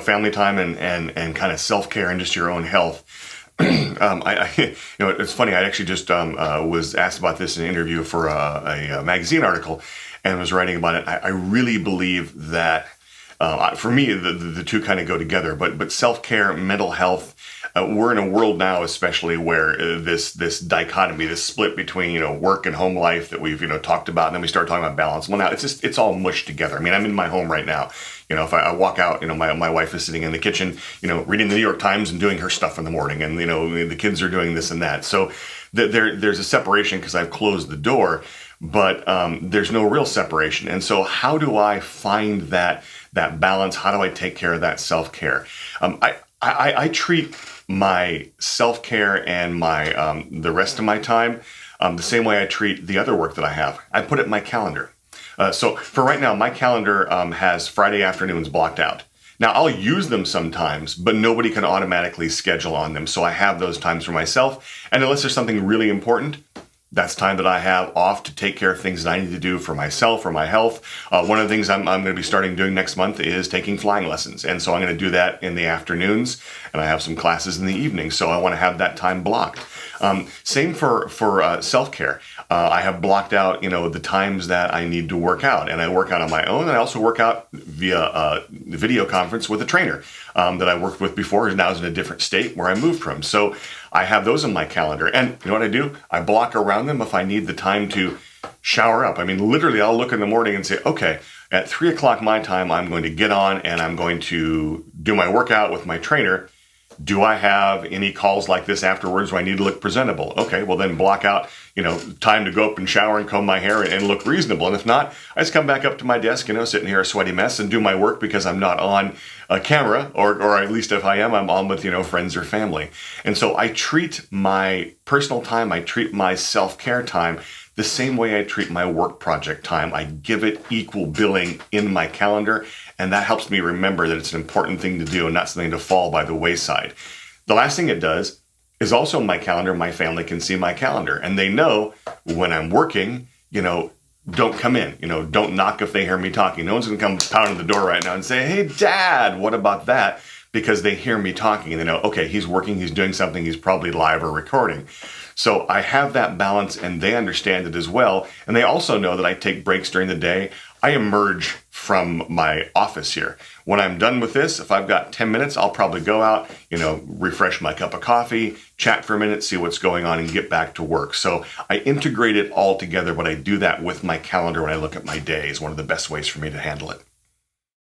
family time and kind of self-care and just your own health. It's funny. I actually just was asked about this in an interview for a magazine article, and was writing about it. I really believe that for me, the two kind of go together. But self-care, mental health. We're in a world now, especially where this dichotomy, this split between work and home life that we've talked about, and then we start talking about balance. Well, now it's all mushed together. I mean, I'm in my home right now. If I walk out, my wife is sitting in the kitchen, reading the New York Times and doing her stuff in the morning, and the kids are doing this and that. So there's a separation because I've closed the door, but there's no real separation. And so how do I find that balance? How do I take care of that self-care? I treat my self-care and my the rest of my time the same way I treat the other work that I have. I put it in my calendar. So for right now, my calendar has Friday afternoons blocked out. Now, I'll use them sometimes, but nobody can automatically schedule on them. So I have those times for myself. And unless there's something really important, that's time that I have off to take care of things that I need to do for myself or my health. One of the things I'm going to be starting doing next month is taking flying lessons. And so I'm going to do that in the afternoons, and I have some classes in the evening. So I want to have that time blocked. Same for self-care. I have blocked out, the times that I need to work out, and I work out on my own. And I also work out via video conference with a trainer that I worked with before, who now is in a different state where I moved from. So I have those in my calendar. And you know what I do? I block around them if I need the time to shower up. I mean, literally, I'll look in the morning and say, okay, at 3 o'clock my time, I'm going to get on and I'm going to do my workout with my trainer. Do I have any calls like this afterwards where I need to look presentable? Okay, well then block out, time to go up and shower and comb my hair and look reasonable. And if not, I just come back up to my desk, sitting here a sweaty mess and do my work because I'm not on a camera, or at least if I am, I'm on with, friends or family. And so I treat my personal time, I treat my self-care time the same way I treat my work project time. I give it equal billing in my calendar, and that helps me remember that it's an important thing to do and not something to fall by the wayside. The last thing it does is also my calendar. My family can see my calendar, and they know when I'm working, don't come in, don't knock if they hear me talking. No one's going to come pounding the door right now and say, hey, Dad, what about that? Because they hear me talking and they know, okay, he's working, he's doing something, he's probably live or recording. So I have that balance, and they understand it as well. And they also know that I take breaks during the day. I emerge from my office here. When I'm done with this, if I've got 10 minutes, I'll probably go out, refresh my cup of coffee, chat for a minute, see what's going on, and get back to work. So I integrate it all together, but I do that with my calendar when I look at my day is one of the best ways for me to handle it.